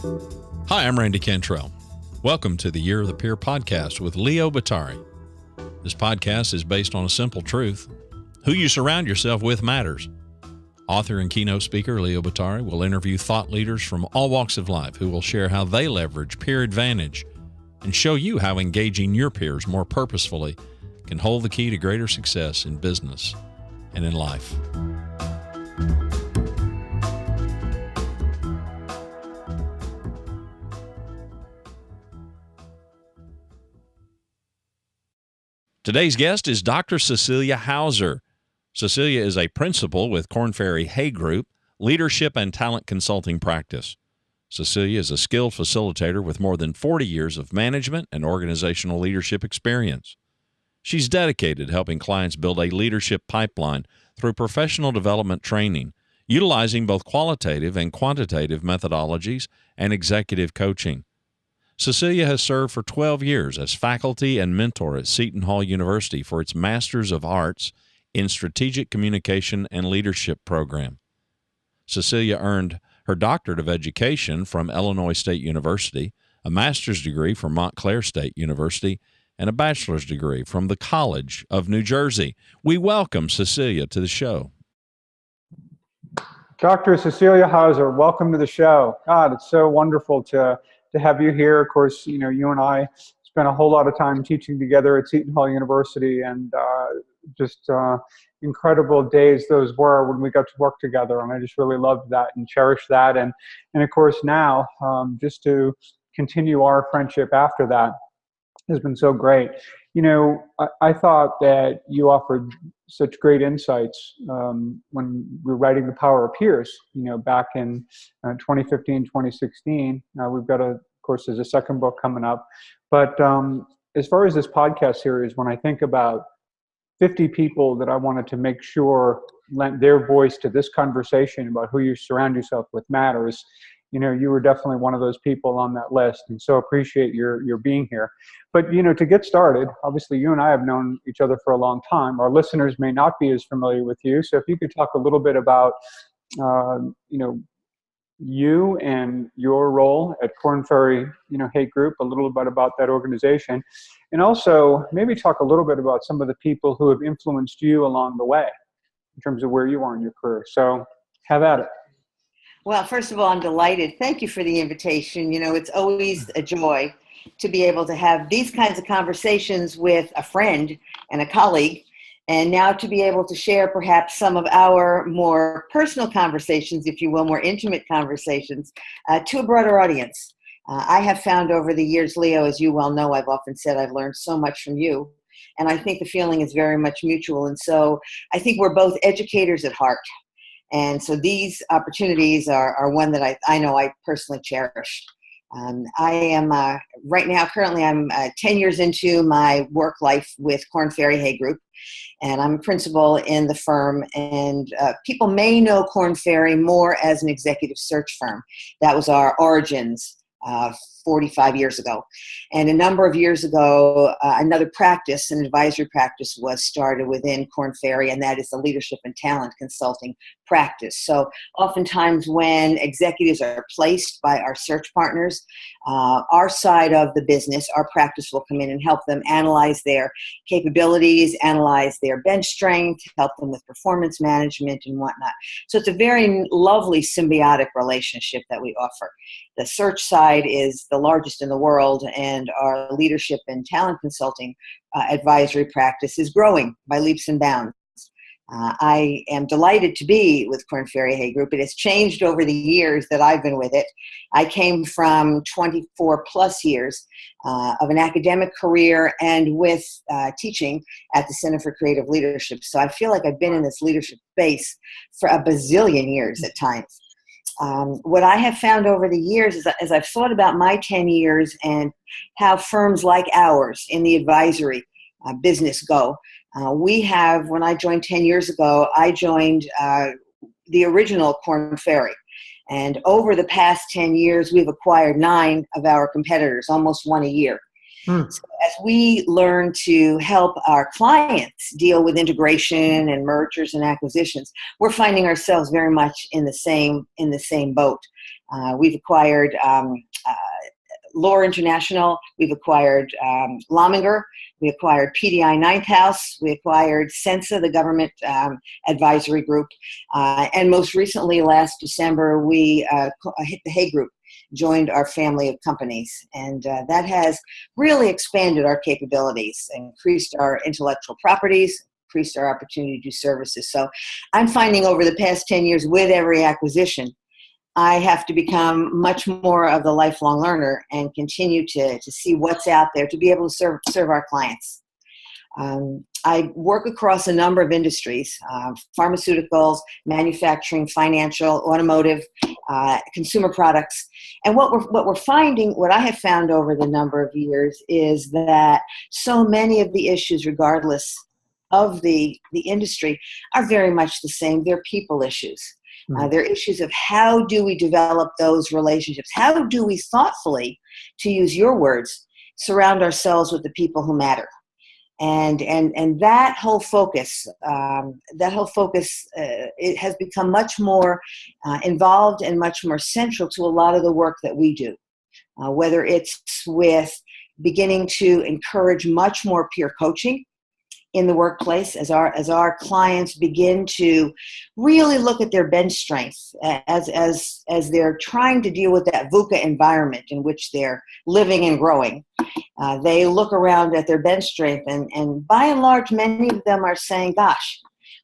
Hi, I'm Randy Cantrell. Welcome to the Year of the Peer podcast with Leo Batari. This podcast is based on a simple truth. Who you surround yourself with matters. Author and keynote speaker Leo Batari will interview thought leaders from all walks of life who will share how they leverage peer advantage and show you how engaging your peers more purposefully can hold the key to greater success in business and in life. Today's guest is Dr. Cecelia Hauser. Cecelia is a principal with Korn Ferry Hay Group, leadership and talent consulting practice. Cecelia is a skilled facilitator with more than 40 years of management and organizational leadership experience. She's dedicated to helping clients build a leadership pipeline through professional development training, utilizing both qualitative and quantitative methodologies and executive coaching. Cecelia has served for 12 years as faculty and mentor at Seton Hall University for its Masters of Arts in Strategic Communication and Leadership program. Cecelia earned her Doctorate of Education from Illinois State University, a master's degree from Montclair State University, and a bachelor's degree from the College of New Jersey. We welcome Cecelia to the show. Dr. Cecelia Hauser, welcome to the show. God, it's so wonderful to have you here. Of course, you and I spent a whole lot of time teaching together at Seton Hall University, and just incredible days those were when we got to work together. And I just really loved that and cherished that. And of course now, just to continue our friendship after that has been so great. I thought that you offered such great insights when we were writing The Power of Peers, back in 2015, 2016. We've got, of course, there's a second book coming up. But as far as this podcast series, when I think about 50 people that I wanted to make sure lent their voice to this conversation about who you surround yourself with matters, you were definitely one of those people on that list, and so appreciate your being here. But, to get started, obviously you and I have known each other for a long time. Our listeners may not be as familiar with you, so if you could talk a little bit about, you and your role at Korn Ferry, Hay Group, a little bit about that organization, and also maybe talk a little bit about some of the people who have influenced you along the way in terms of where you are in your career. So have at it. Well, first of all, I'm delighted. Thank you for the invitation. It's always a joy to be able to have these kinds of conversations with a friend and a colleague, and now to be able to share perhaps some of our more personal conversations, if you will, more intimate conversations, to a broader audience. I have found over the years, Leo, as you well know, I've often said I've learned so much from you, and I think the feeling is very much mutual. And so I think we're both educators at heart. And so these opportunities are one that I know I personally cherish. I am right now, currently I'm 10 years into my work life with Korn Ferry Hay Group, and I'm a principal in the firm. And people may know Korn Ferry more as an executive search firm. That was our origins 45 years ago. And a number of years ago, another practice, an advisory practice, was started within Korn Ferry, and that is the leadership and talent consulting practice. So oftentimes when executives are placed by our search partners, our side of the business, our practice will come in and help them analyze their capabilities, analyze their bench strength, help them with performance management and whatnot. So it's a very lovely symbiotic relationship that we offer. The search side is the largest in the world, and our leadership and talent consulting advisory practice is growing by leaps and bounds. I am delighted to be with Korn Ferry Hay Group. It has changed over the years that I've been with it. I came from 24 plus years of an academic career and with teaching at the Center for Creative Leadership. So I feel like I've been in this leadership space for a bazillion years at times. What I have found over the years is, as I've thought about my 10 years and how firms like ours in the advisory business go, we have, when I joined 10 years ago, I joined the original Korn Ferry. And over the past 10 years, we've acquired 9 of our competitors, almost one a year. So as we learn to help our clients deal with integration and mergers and acquisitions, we're finding ourselves very much in the same boat. We've acquired Lore International. We've acquired Lominger. We acquired PDI Ninth House. We acquired Sensa, the government advisory group. And most recently, last December, we hit the Hay Group, joined our family of companies. And that has really expanded our capabilities, increased our intellectual properties, increased our opportunity to do services. So I'm finding over the past 10 years with every acquisition, I have to become much more of the lifelong learner and continue to see what's out there to be able to serve our clients. I work across a number of industries, pharmaceuticals, manufacturing, financial, automotive, consumer products. And what we're finding, what I have found over the number of years, is that so many of the issues, regardless of the industry, are very much the same. They're people issues. They're issues of how do we develop those relationships? How do we thoughtfully, to use your words, surround ourselves with the people who matter? And that whole focus, it has become much more involved and much more central to a lot of the work that we do. Whether it's with beginning to encourage much more peer coaching in the workplace as our clients begin to really look at their bench strength as they're trying to deal with that VUCA environment in which they're living and growing. They look around at their bench strength and by and large, many of them are saying, gosh,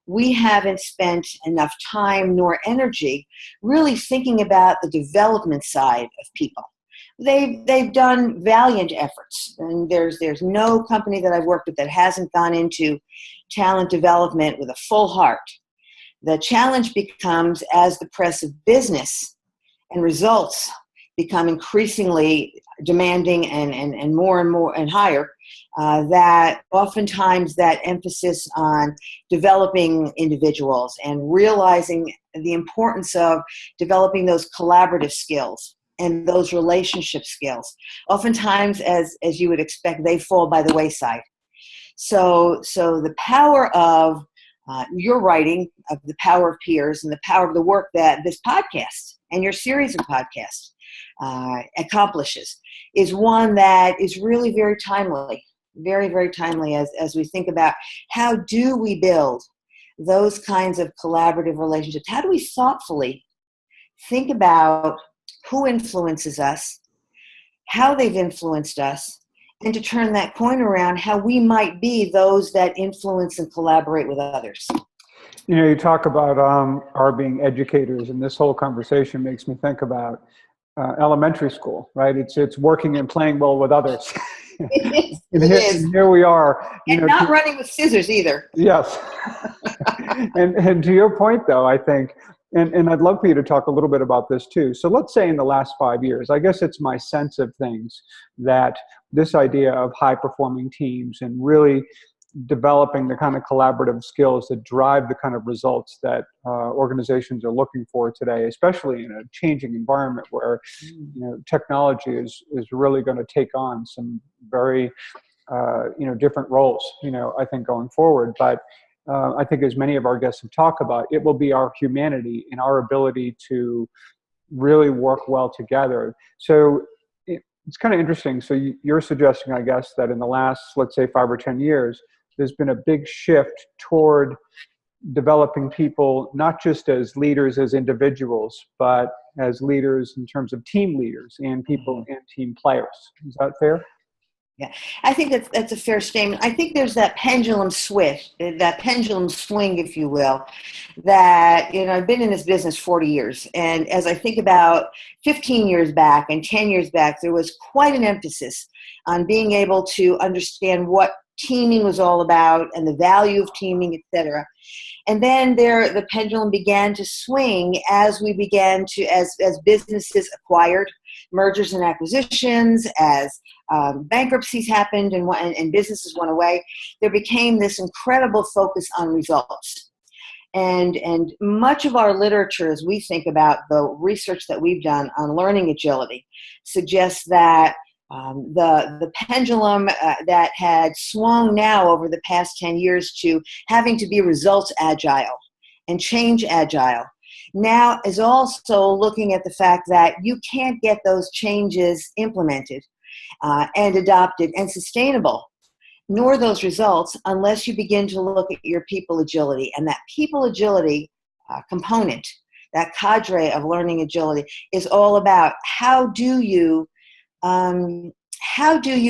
we haven't spent enough time nor energy really thinking about the development side of people. They've done valiant efforts, and there's no company that I've worked with that hasn't gone into talent development with a full heart. The challenge becomes, as the press of business and results become increasingly demanding and more and higher, that oftentimes that emphasis on developing individuals and realizing the importance of developing those collaborative skills and those relationship skills, oftentimes, as you would expect, they fall by the wayside. So the power of your writing, of the power of peers, and the power of the work that this podcast and your series of podcasts accomplishes is one that is really very timely, very, very timely as we think about how do we build those kinds of collaborative relationships? How do we thoughtfully think about who influences us, how they've influenced us, and to turn that coin around, how we might be those that influence and collaborate with others. You know, you talk about our being educators, and this whole conversation makes me think about elementary school, right? It's working and playing well with others. It is. And here we are. And not running with scissors either. Yes. and to your point, though, I think, and I'd love for you to talk a little bit about this too. So let's say in the last 5 years, I guess it's my sense of things that this idea of high-performing teams and really developing the kind of collaborative skills that drive the kind of results that organizations are looking for today, especially in a changing environment where technology is really going to take on some very different roles, I think going forward. But I think as many of our guests have talked about, it will be our humanity and our ability to really work well together. So it's kind of interesting. So you're suggesting, I guess, that in the last, let's say, 5 or 10 years, there's been a big shift toward developing people, not just as leaders, as individuals, but as leaders in terms of team leaders and people and team players. Is that fair? Yeah, I think that's a fair statement. I think there's that pendulum swing, if you will, that, I've been in this business 40 years. And as I think about 15 years back and 10 years back, there was quite an emphasis on being able to understand what teaming was all about and the value of teaming, et cetera. And then the pendulum began to swing as we began to, as businesses acquired, mergers and acquisitions, as bankruptcies happened and businesses went away. There became this incredible focus on results. And much of our literature, as we think about the research that we've done on learning agility, suggests that the pendulum that had swung now over the past 10 years to having to be results agile and change agile now is also looking at the fact that you can't get those changes implemented and adopted and sustainable, nor those results, unless you begin to look at your people agility. And that people agility component, that cadre of learning agility, is all about how do you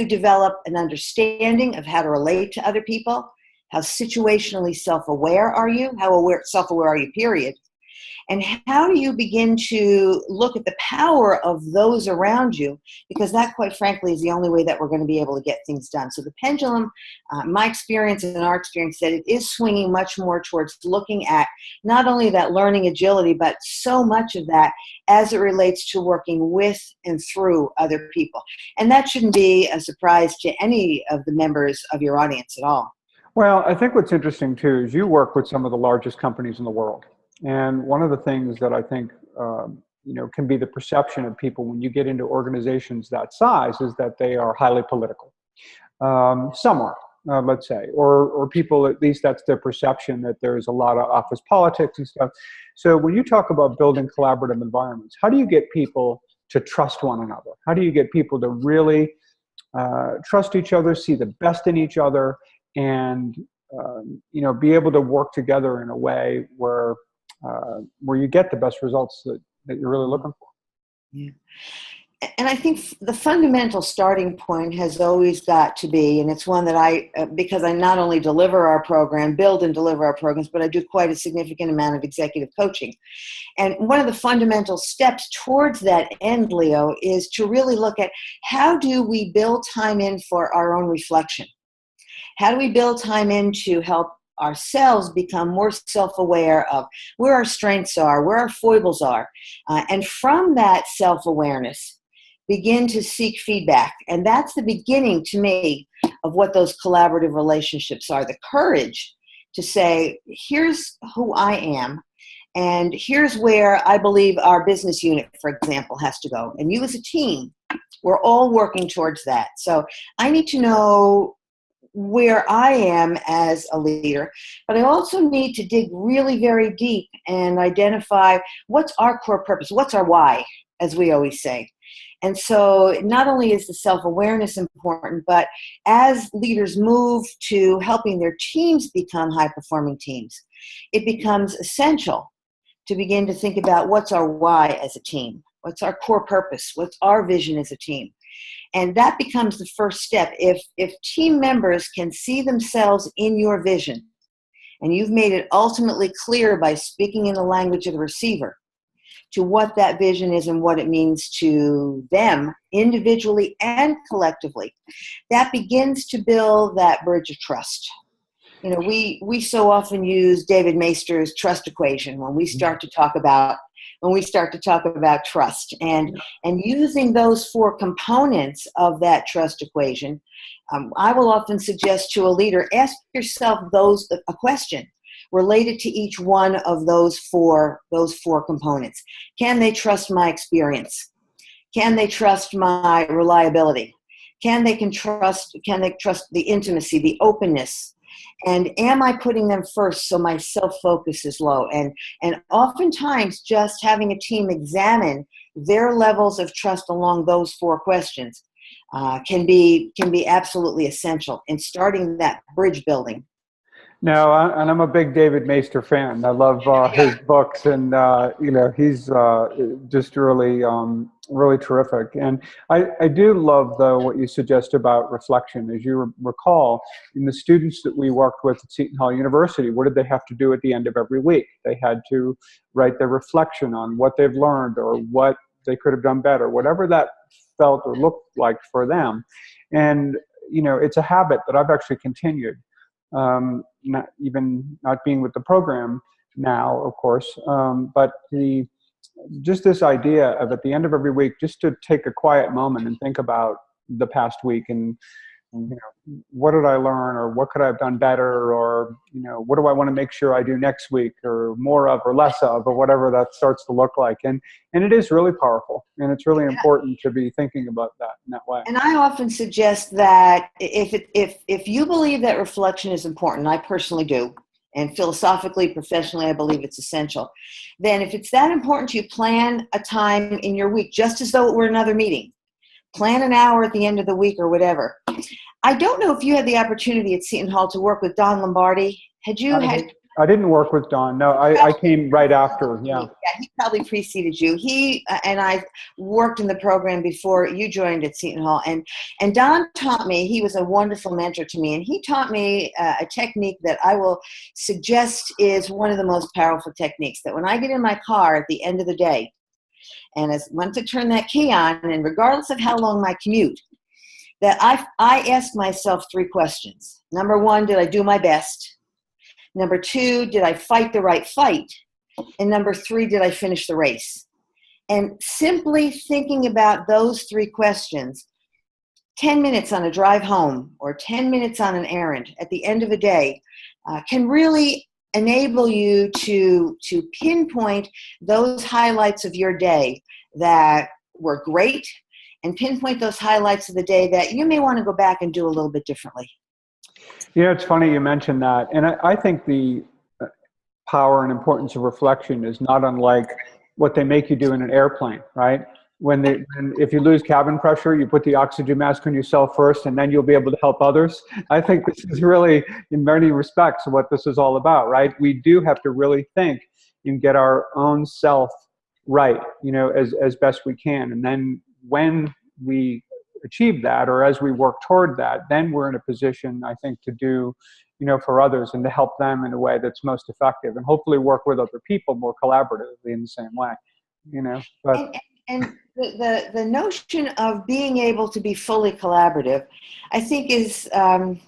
develop an understanding of how to relate to other people? How situationally self-aware are you? Self-aware are you, period? And how do you begin to look at the power of those around you? Because that, quite frankly, is the only way that we're going to be able to get things done. So the pendulum, my experience and our experience, that it is swinging much more towards looking at not only that learning agility, but so much of that as it relates to working with and through other people. And that shouldn't be a surprise to any of the members of your audience at all. Well, I think what's interesting too is you work with some of the largest companies in the world. And one of the things that I think can be the perception of people when you get into organizations that size is that they are highly political. Some are, let's say, or people, at least that's their perception, that there's a lot of office politics and stuff. So when you talk about building collaborative environments, how do you get people to trust one another? How do you get people to really trust each other, see the best in each other, and be able to work together in a way where you get the best results that you're really looking for? Yeah. And I think the fundamental starting point has always got to be, and it's one that because I not only build and deliver our programs, but I do quite a significant amount of executive coaching. And one of the fundamental steps towards that end, Leo, is to really look at how do we build time in for our own reflection? How do we build time in to help ourselves become more self-aware of where our strengths are, where our foibles are, and from that self-awareness, begin to seek feedback. And that's the beginning, to me, of what those collaborative relationships are. The courage to say, here's who I am, and here's where I believe our business unit, for example, has to go. And you as a team, we're all working towards that. So I need to know where I am as a leader, but I also need to dig really very deep and identify what's our core purpose, what's our why, as we always say. And so not only is the self-awareness important, but as leaders move to helping their teams become high-performing teams, it becomes essential to begin to think about what's our why as a team, what's our core purpose, what's our vision as a team. And that becomes the first step. If team members can see themselves in your vision, and you've made it ultimately clear by speaking in the language of the receiver to what that vision is and what it means to them individually and collectively, that begins to build that bridge of trust. We so often use David Maister's trust equation when we start to talk about trust, and using those four components of that trust equation. I will often suggest to a leader, ask yourself a question related to each one of those four components. Can they trust my experience? Can they trust my reliability? Can they trust the intimacy, the openness? And am I putting them first so my self-focus is low? And oftentimes just having a team examine their levels of trust along those four questions can be absolutely essential in starting that bridge building. No, and I'm a big David Maister fan. I love his books, and he's just really, really terrific. And I do love, though, what you suggest about reflection. As you recall, in the students that we worked with at Seton Hall University, what did they have to do at the end of every week? They had to write their reflection on what they've learned or what they could have done better, whatever that felt or looked like for them. And it's a habit that I've actually continued. Not being with the program now, of course, but just this idea of at the end of every week, just to take a quiet moment and think about the past week and what did I learn, or what could I have done better, or what do I want to make sure I do next week, or more of or less of, or whatever that starts to look like. And it is really powerful, and it's really important to be thinking about that in that way. And I often suggest that if you believe that reflection is important, I personally do, and philosophically, professionally, I believe it's essential. Then if it's that important to you, plan a time in your week, just as though it were another meeting. Plan an hour at the end of the week or whatever. I don't know if you had the opportunity at Seton Hall to work with Don Lombardi. Had you had? I didn't work with Don. No, I came right after. Yeah. Yeah, he probably preceded you. He and I worked in the program before you joined at Seton Hall. And Don taught me, he was a wonderful mentor to me, and he taught me a technique that I will suggest is one of the most powerful techniques, that when I get in my car at the end of the day, and once I turn that key on, and regardless of how long my commute, that I ask myself 3 questions. Number 1, did I do my best? Number 2, did I fight the right fight? And number 3, did I finish the race? And simply thinking about those 3 questions, 10 minutes on a drive home or 10 minutes on an errand at the end of a day can really enable you to pinpoint those highlights of your day that were great, and pinpoint those highlights of the day that you may want to go back and do a little bit differently. You know, it's funny you mentioned that. And I think the power and importance of reflection is not unlike what they make you do in an airplane, right? If you lose cabin pressure, you put the oxygen mask on yourself first, and then you'll be able to help others. I think this is really, in many respects, what this is all about, right? We do have to really think and get our own self right, you know, as best we can. And then when we achieve that, or as we work toward that, then we're in a position, I think, to do, you know, for others and to help them in a way that's most effective, and hopefully work with other people more collaboratively in the same way, you know. But and the notion of being able to be fully collaborative, I think, is an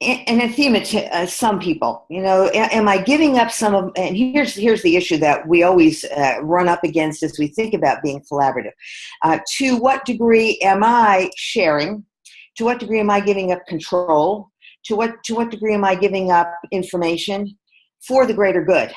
anathema to some people. You know, am I giving up some of? And here's the issue that we always run up against as we think about being collaborative. To what degree am I sharing? To what degree am I giving up control? To what degree am I giving up information for the greater good?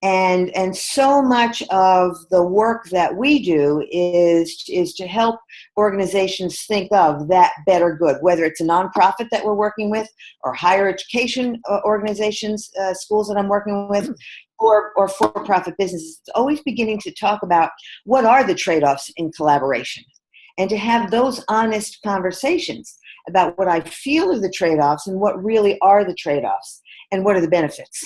And so much of the work that we do is to help organizations think of that better good, whether it's a nonprofit that we're working with, or higher education organizations, schools that I'm working with, or for-profit businesses. It's always beginning to talk about what are the trade-offs in collaboration, and to have those honest conversations about what I feel are the trade-offs and what really are the trade-offs and what are the benefits.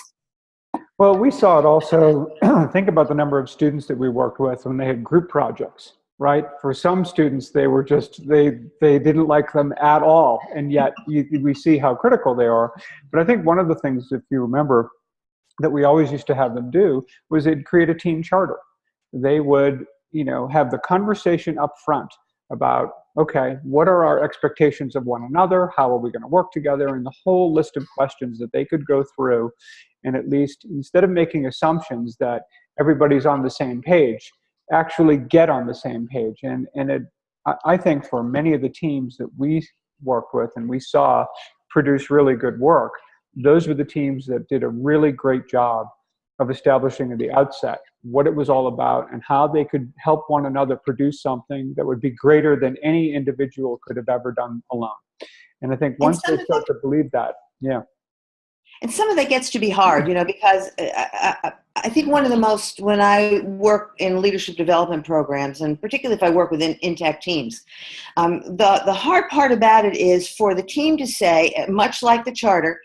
well, we saw it also. Think about the number of students that we worked with when they had group projects, right? For some students, they were just, they didn't like them at all. And yet we see how critical they are. But I think one of the things, if you remember, that we always used to have them do was they'd create a team charter. They would, you know, have the conversation up front about, okay, what are our expectations of one another? How are we going to work together? And the whole list of questions that they could go through, and at least, instead of making assumptions that everybody's on the same page, actually get on the same page. And I think for many of the teams that we worked with and we saw produce really good work, those were the teams that did a really great job of establishing at the outset what it was all about and how they could help one another produce something that would be greater than any individual could have ever done alone. And I think once they start to believe that, yeah. And some of that gets to be hard, you know, because I think one of the most, when I work in leadership development programs, and particularly if I work with intact teams, the hard part about it is for the team to say, much like the charter,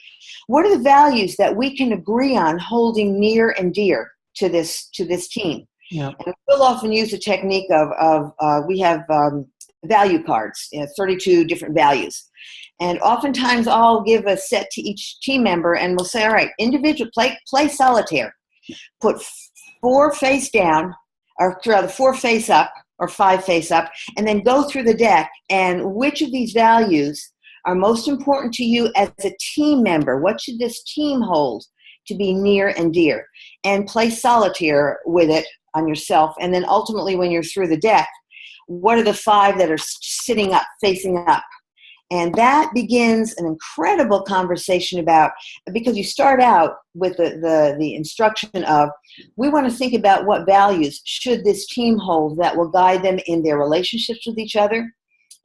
what are the values that we can agree on holding near and dear to this team? Yeah. And we'll often use a technique of we have value cards, 32 different values. And oftentimes I'll give a set to each team member and we'll say, all right, individual, play solitaire. Put 4 face down, or rather 4 face up, or 5 face up, and then go through the deck. And which of these values are most important to you as a team member? What should this team hold to be near and dear? And play solitaire with it on yourself. And then ultimately when you're through the deck, what are the 5 that are sitting up, facing up? And that begins an incredible conversation about, because you start out with the instruction of, we want to think about what values should this team hold that will guide them in their relationships with each other,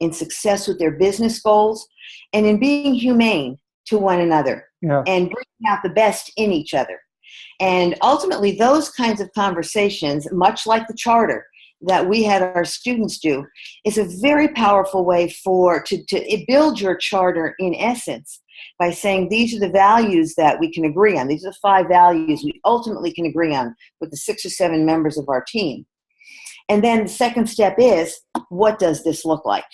in success with their business goals, and in being humane to one another Yeah. and bringing out the best in each other. And ultimately, those kinds of conversations, much like the charter that we had our students do, is a very powerful way to build your charter in essence by saying these are the values that we can agree on. These are the 5 values we ultimately can agree on with the 6 or 7 members of our team. And then the second step is, what does this look like?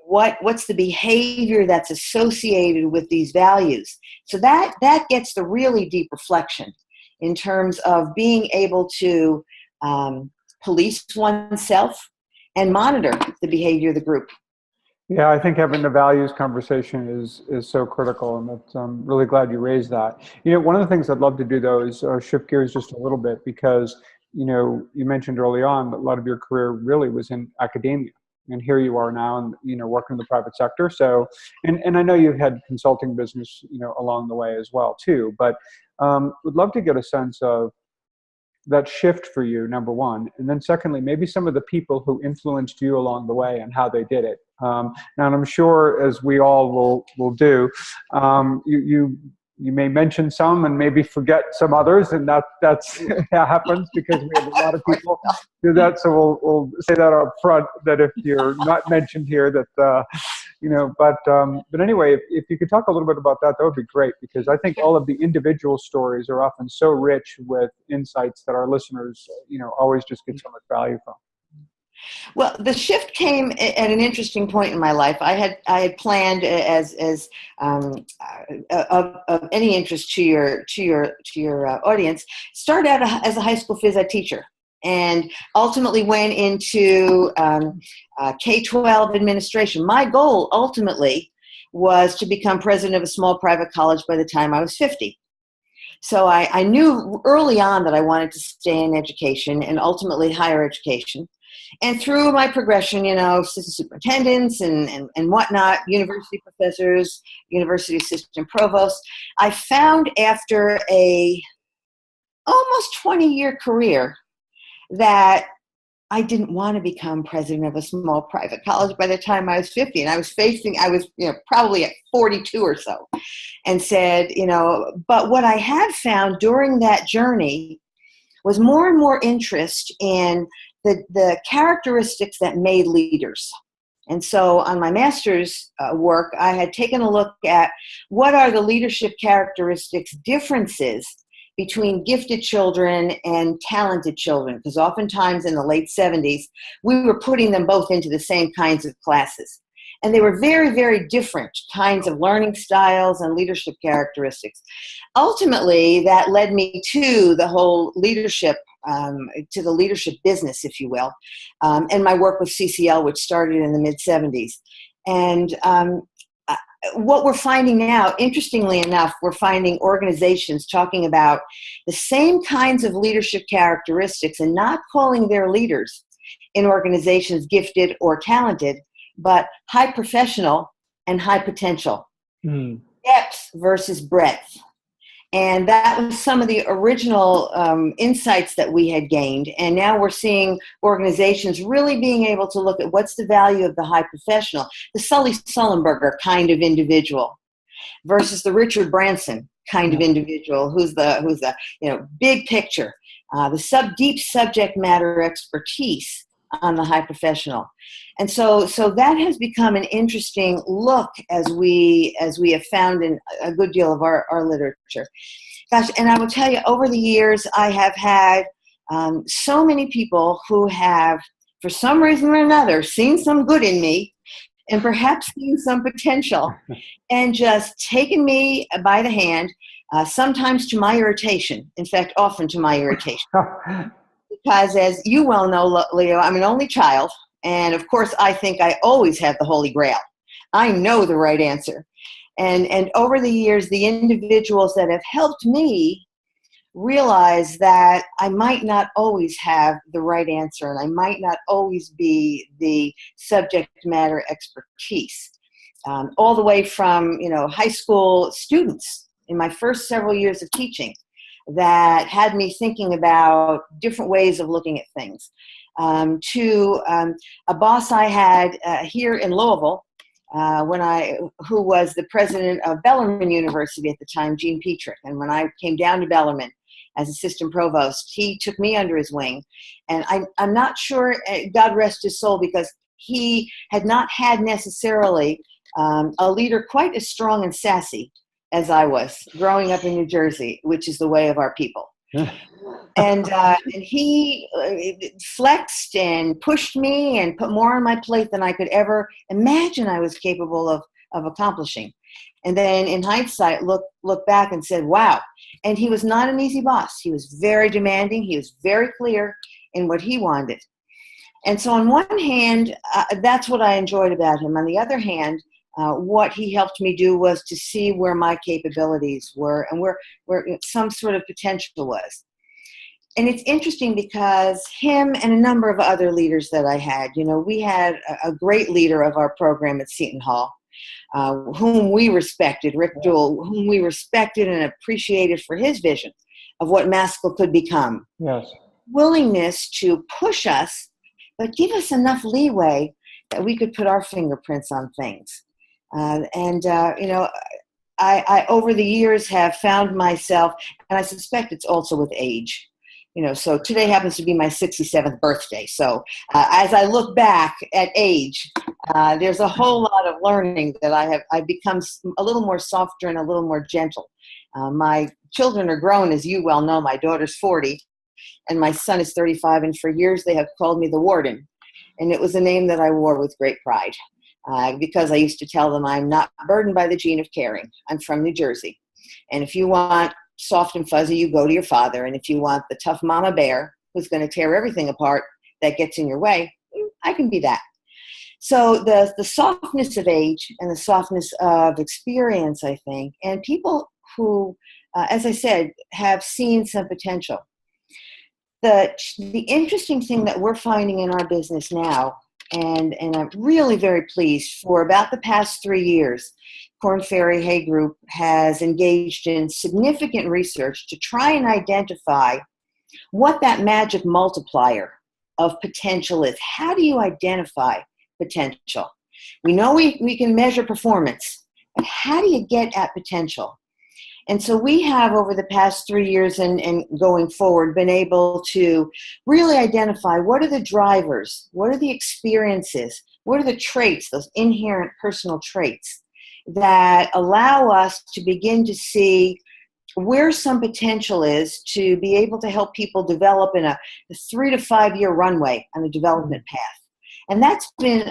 What's the behavior that's associated with these values? So that gets the really deep reflection in terms of being able to police oneself and monitor the behavior of the group. Yeah, I think having the values conversation is so critical, and that's, I'm really glad you raised that. One of the things I'd love to do, though, is shift gears just a little bit, because you mentioned early on that a lot of your career really was in academia, and here you are now, and working in the private sector. So, and I know you've had consulting business, along the way as well too. But would love to get a sense of that shift for you, number one, and then secondly, maybe some of the people who influenced you along the way and how they did it. Now, and I'm sure, as we all will do, you may mention some and maybe forget some others, and that's that happens because we have a lot of people do that. So we'll say that up front, that if you're not mentioned here, that but anyway, if you could talk a little bit about that, that would be great, because I think all of the individual stories are often so rich with insights that our listeners, always just get so much value from. Well, the shift came at an interesting point in my life. I had planned, as of any interest to your audience, start out as a high school phys ed teacher, and ultimately went into K-12 administration. My goal ultimately was to become president of a small private college by the time I was 50. So I knew early on that I wanted to stay in education, and ultimately higher education. And through my progression, assistant superintendents and whatnot, university professors, university assistant provosts, I found after a almost 20-year career that I didn't want to become president of a small private college by the time I was 50. And I was probably at 42 or so, and said, but what I had found during that journey was more and more interest in the characteristics that made leaders. And so on my master's work, I had taken a look at what are the leadership characteristics differences between gifted children and talented children, because oftentimes in the late 70s, we were putting them both into the same kinds of classes. And they were very, very different kinds of learning styles and leadership characteristics. Ultimately, that led me to the whole leadership, to the leadership business, if you will, and my work with CCL, which started in the mid-70s. And what we're finding now, interestingly enough, we're finding organizations talking about the same kinds of leadership characteristics and not calling their leaders in organizations gifted or talented, but high professional and high potential. Depth versus breadth. And that was some of the original insights that we had gained. And now we're seeing organizations really being able to look at what's the value of the high professional, the Sully Sullenberger kind of individual versus the Richard Branson kind of individual, who's the big picture, the deep subject matter expertise on the high professional. And so that has become an interesting look as we have found in a good deal of our literature. Gosh, and I will tell you, over the years, I have had so many people who have, for some reason or another, seen some good in me and perhaps seen some potential and just taken me by the hand, sometimes to my irritation, in fact, often to my irritation. Because as you well know, Leo, I'm an only child. And of course, I think I always have the Holy Grail. I know the right answer. And over the years, the individuals that have helped me realize that I might not always have the right answer, and I might not always be the subject matter expertise. All the way from, high school students in my first several years of teaching that had me thinking about different ways of looking at things, to a boss I had here in Louisville, who was the president of Bellarmine University at the time, Gene Petrick. And when I came down to Bellarmine as assistant provost, he took me under his wing. And I'm not sure, God rest his soul, because he had not had necessarily a leader quite as strong and sassy as I was growing up in New Jersey, which is the way of our people. And he flexed and pushed me and put more on my plate than I could ever imagine I was capable of accomplishing. And then in hindsight, look back and said, wow. And he was not an easy boss. He was very demanding. He was very clear in what he wanted. And so on one hand, that's what I enjoyed about him. On the other hand, what he helped me do was to see where my capabilities were and where some sort of potential was. And it's interesting because him and a number of other leaders that I had, we had a great leader of our program at Seton Hall, whom we respected, Rick Duell, whom we respected and appreciated for his vision of what Maskell could become. Yes. Willingness to push us, but give us enough leeway that we could put our fingerprints on things. I over the years have found myself, and I suspect it's also with age, so today happens to be my 67th birthday. So as I look back at age, there's a whole lot of learning that I've become a little more softer and a little more gentle. My children are grown, as you well know. My daughter's 40 and my son is 35. And for years they have called me the warden. And it was a name that I wore with great pride because I used to tell them I'm not burdened by the gene of caring. I'm from New Jersey. And if you want soft and fuzzy, you go to your father. And if you want the tough mama bear who's going to tear everything apart that gets in your way, I can be that. So the softness of age and the softness of experience, I think, and people who, as I said, have seen some potential. The interesting thing that we're finding in our business now, and I'm really very pleased, for about the past 3 years, Korn Ferry Hay Group has engaged in significant research to try and identify what that magic multiplier of potential is. How do you identify potential? We know we can measure performance, but how do you get at potential? And so we have, over the past 3 years and going forward, been able to really identify what are the drivers, what are the experiences, what are the traits, those inherent personal traits that allow us to begin to see where some potential is to be able to help people develop in a 3 to 5 year runway on a development path. And that's been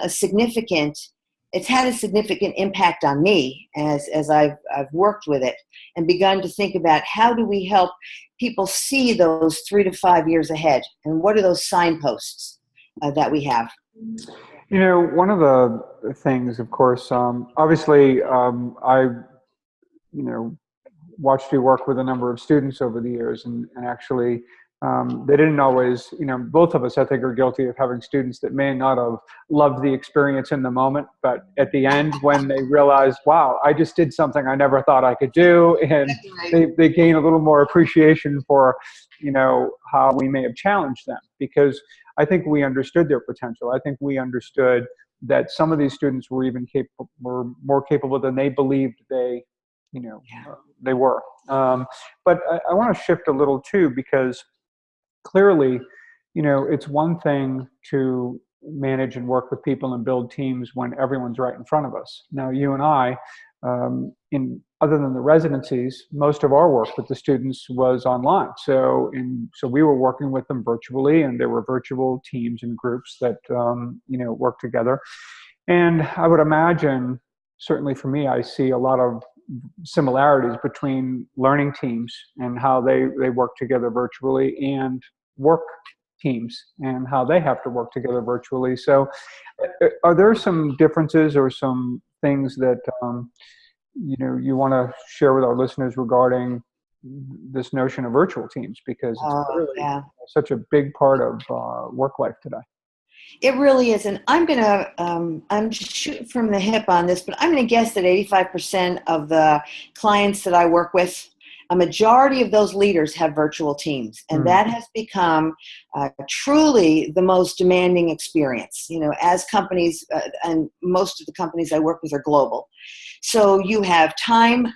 it's had a significant impact on me as I've worked with it and begun to think about how do we help people see those 3 to 5 years ahead, and what are those signposts that we have. One of the things, of course, obviously, I, watched you work with a number of students over the years, and actually, they didn't always, both of us, I think, are guilty of having students that may not have loved the experience in the moment, but at the end, when they realize, wow, I just did something I never thought I could do, and they gain a little more appreciation for, how we may have challenged them, because I think we understood their potential. I think we understood that some of these students were even were more capable than they believed they were. But I want to shift a little too, because clearly, it's one thing to manage and work with people and build teams when everyone's right in front of us. Now, you and I, other than the residencies, most of our work with the students was online. So we were working with them virtually, and there were virtual teams and groups that worked together. And I would imagine, certainly for me, I see a lot of similarities between learning teams and how they work together virtually, and work teams and how they have to work together virtually. So are there some differences or some things that you want to share with our listeners regarding this notion of virtual teams, because it's really such a big part of work life today? It really is. And I'm shooting from the hip on this, but I'm going to guess that 85% of the clients that I work with a majority of those leaders have virtual teams, and that has become truly the most demanding experience. As companies, and most of the companies I work with are global, so you have time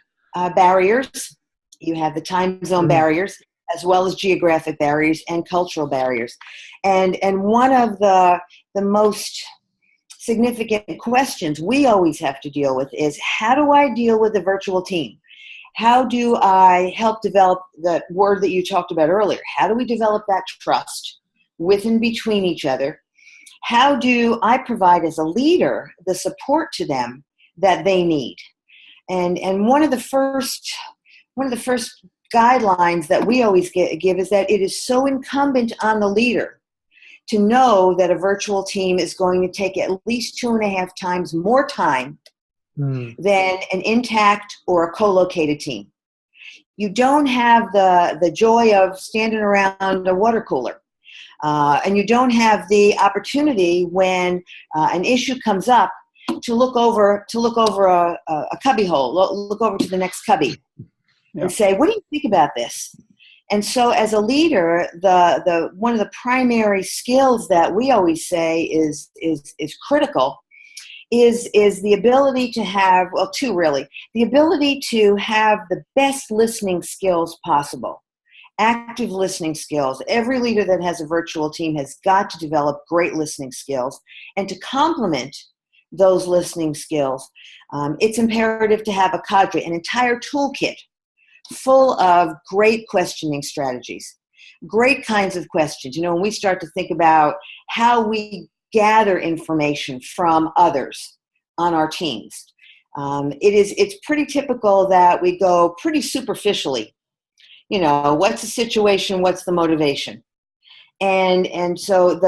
barriers, you have the time zone barriers, as well as geographic barriers and cultural barriers, and one of the most significant questions we always have to deal with is, how do I deal with a virtual team? How do I help develop that word that you talked about earlier? How do we develop that trust with and between each other? How do I provide as a leader the support to them that they need? And one of the first guidelines that we always give is that it is so incumbent on the leader to know that a virtual team is going to take at least 2.5 times more time than an intact or a co-located team. You don't have the joy of standing around a water cooler. And you don't have the opportunity when an issue comes up to look over a cubby hole, look over to the next cubby and say, what do you think about this? And so as a leader, the one of the primary skills that we always say is critical is the ability to have, well, two really, the ability to have the best listening skills possible. Active listening skills. Every leader that has a virtual team has got to develop great listening skills. And to complement those listening skills, it's imperative to have a cadre, an entire toolkit full of great questioning strategies, great kinds of questions. When we start to think about how we gather information from others on our teams, it's pretty typical that we go pretty superficially. What's the situation? What's the motivation? And so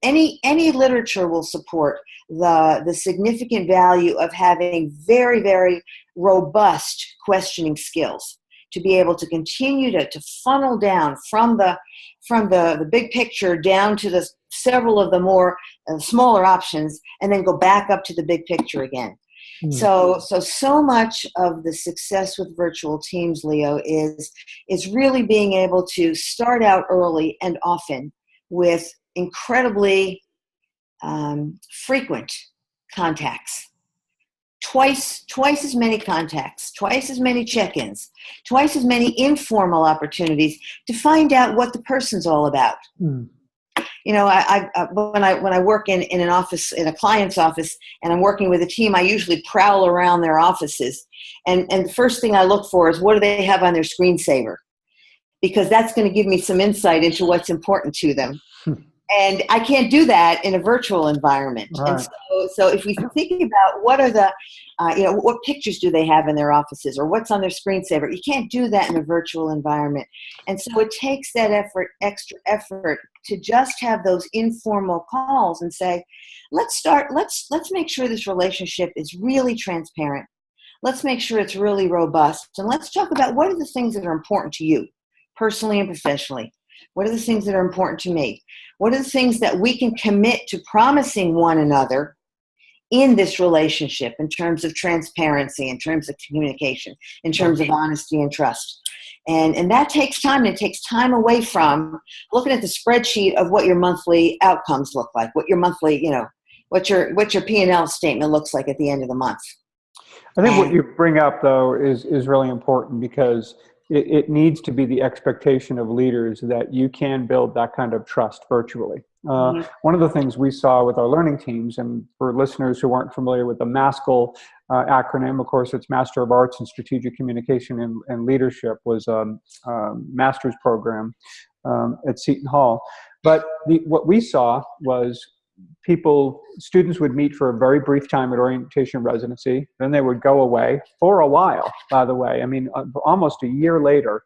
any literature will support the significant value of having very, very robust questioning skills to be able to continue to funnel down from the big picture down to the several of the more smaller options, and then go back up to the big picture again. So much of the success with virtual teams, Leo, is really being able to start out early and often with incredibly frequent contacts. Twice as many contacts, twice as many check-ins, twice as many informal opportunities to find out what the person's all about. When I work in an office, in a client's office, and I'm working with a team, I usually prowl around their offices. And the first thing I look for is, what do they have on their screensaver? Because that's going to give me some insight into what's important to them. And I can't do that in a virtual environment. Right. And so if we think about what are the, what pictures do they have in their offices, or what's on their screensaver, you can't do that in a virtual environment. And so it takes that extra effort to just have those informal calls and say, let's make sure this relationship is really transparent. Let's make sure it's really robust. And let's talk about, what are the things that are important to you personally and professionally? What are the things that are important to me? What are the things that we can commit to promising one another in this relationship, in terms of transparency, in terms of communication, in terms of honesty and trust? And that takes time. And it takes time away from looking at the spreadsheet of what your monthly outcomes look like, what your monthly, what your P&L statement looks like at the end of the month. I think what you bring up, though, is really important, because it needs to be the expectation of leaders that you can build that kind of trust virtually. One of the things we saw with our learning teams, and for listeners who aren't familiar with the MASCL acronym, of course, it's Master of Arts in Strategic Communication and Leadership, was a master's program at Seton Hall. But what we saw was students would meet for a very brief time at orientation residency. Then they would go away for a while, by the way. I mean, almost a year later,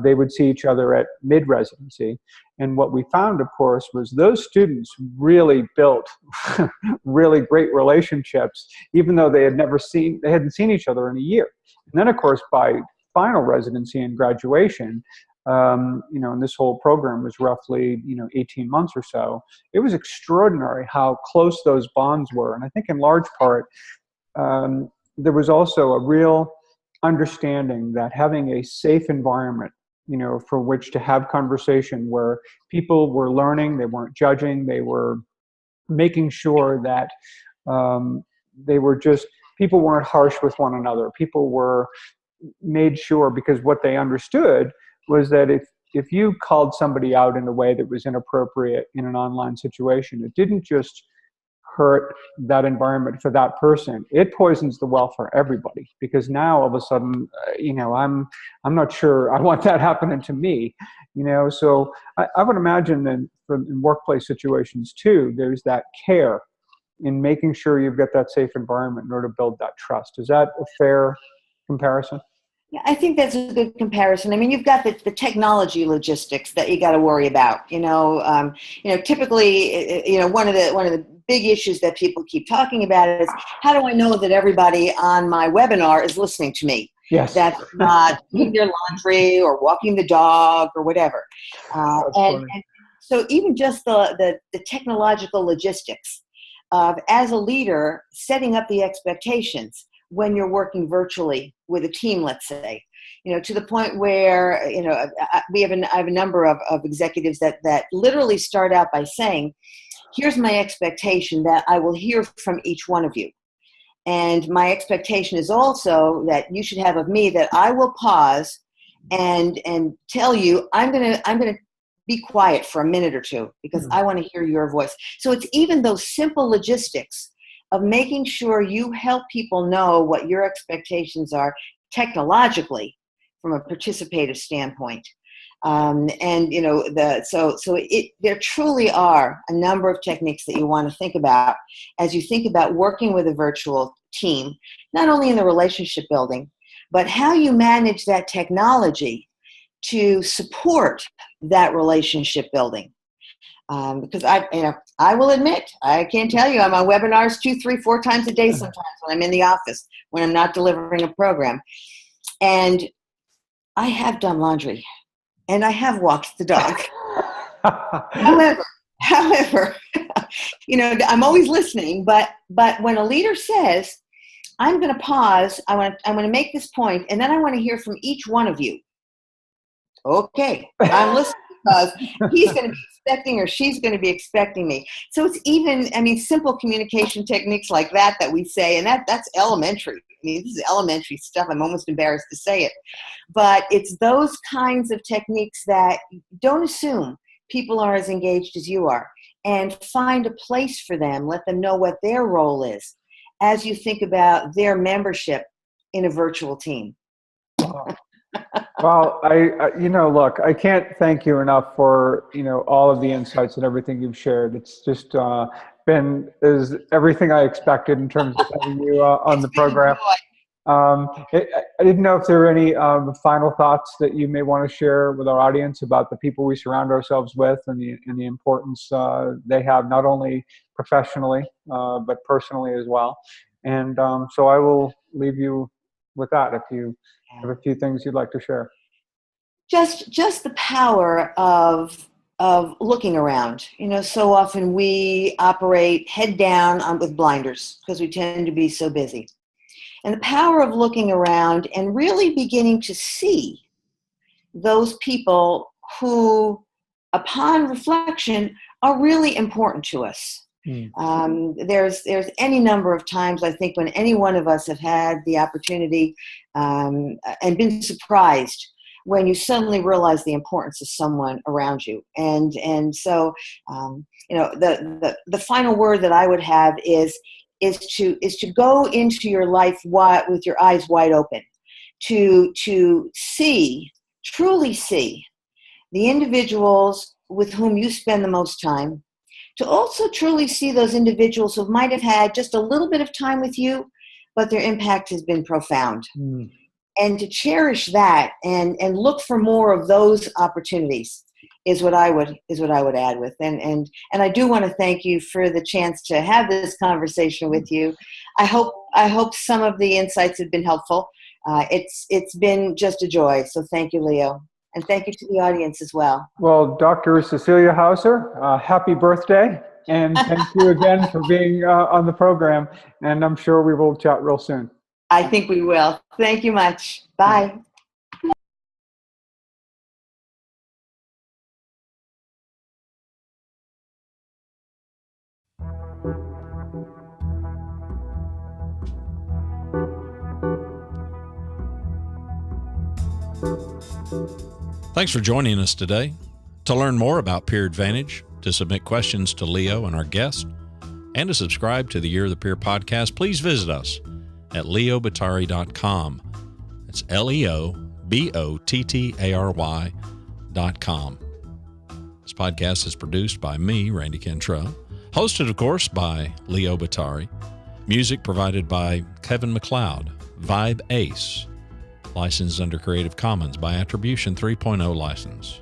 they would see each other at mid-residency. And what we found, of course, was those students really built really great relationships, even though they hadn't seen each other in a year. And then, of course, by final residency and graduation, and this whole program was roughly, 18 months or so. It was extraordinary how close those bonds were. And I think in large part, there was also a real understanding that having a safe environment, for which to have conversation where people were learning, they weren't judging, they were making sure that they were just, people weren't harsh with one another. People were made sure, because what they understood was that if you called somebody out in a way that was inappropriate in an online situation, it didn't just hurt that environment for that person. It poisons the well for everybody, because now all of a sudden, I'm not sure I want that happening to me. So I would imagine that in workplace situations too, there's that care in making sure you've got that safe environment in order to build that trust. Is that a fair comparison? Yeah, I think that's a good comparison. I mean, you've got the technology logistics that you got to worry about. Typically, one of the big issues that people keep talking about is, how do I know that everybody on my webinar is listening to me? Yes. That's not doing their laundry or walking the dog or whatever. And so even just the technological logistics of, as a leader, setting up the expectations when you're working virtually with a team, let's say, to the point where, I have a number of executives that literally start out by saying, here's my expectation that I will hear from each one of you. And my expectation is also that you should have of me that I will pause and tell you, I'm going to be quiet for a minute or two because I want to hear your voice. So it's even those simple logistics of making sure you help people know what your expectations are technologically from a participative standpoint. There truly are a number of techniques that you want to think about as you think about working with a virtual team, not only in the relationship building, but how you manage that technology to support that relationship building. Because I will admit, I can't tell you, I'm on webinars 2, 3, 4 times a day sometimes when I'm in the office, when I'm not delivering a program. And I have done laundry and I have walked the dog. However, I'm always listening, but when a leader says, I'm going to pause, I want to make this point, and then I want to hear from each one of you. Okay, I'm listening, because he's going to be expecting or she's going to be expecting me. So it's even, simple communication techniques like that we say, and that's elementary. This is elementary stuff. I'm almost embarrassed to say it. But it's those kinds of techniques that don't assume people are as engaged as you are, and find a place for them. Let them know what their role is as you think about their membership in a virtual team. Well, look, I can't thank you enough for, all of the insights and everything you've shared. It's just been everything I expected in terms of having you on the program. I didn't know if there were any final thoughts that you may want to share with our audience about the people we surround ourselves with, and the importance they have, not only professionally, but personally as well. And so I will leave you with that if you have a few things you'd like to share. Just the power of looking around. So often we operate head down with blinders because we tend to be so busy. And the power of looking around and really beginning to see those people who, upon reflection, are really important to us. There's any number of times, I think, when any one of us have had the opportunity and been surprised when you suddenly realize the importance of someone around you. And so, the final word that I would have is to go into your life with your eyes wide open, to truly see the individuals with whom you spend the most time, to also truly see those individuals who might have had just a little bit of time with you, but their impact has been profound. And to cherish that and look for more of those opportunities is what I would add with. And I do want to thank you for the chance to have this conversation with you. I hope some of the insights have been helpful. It's been just a joy. So thank you, Leo. And thank you to the audience as well. Well, Dr. Cecelia Hauser, happy birthday. And thank you again for being on the program. And I'm sure we will chat real soon. I think we will. Thank you much. Bye. Thanks for joining us today. To learn more about Peer Advantage, to submit questions to Leo and our guest, and to subscribe to the Year of the Peer podcast, please visit us at leobottari.com. It's leobottary.com. This podcast is produced by me, Randy Cantrell, hosted, of course, by Leo Bottari. Music provided by Kevin MacLeod, Vibe Ace, licensed under Creative Commons by Attribution 3.0 license.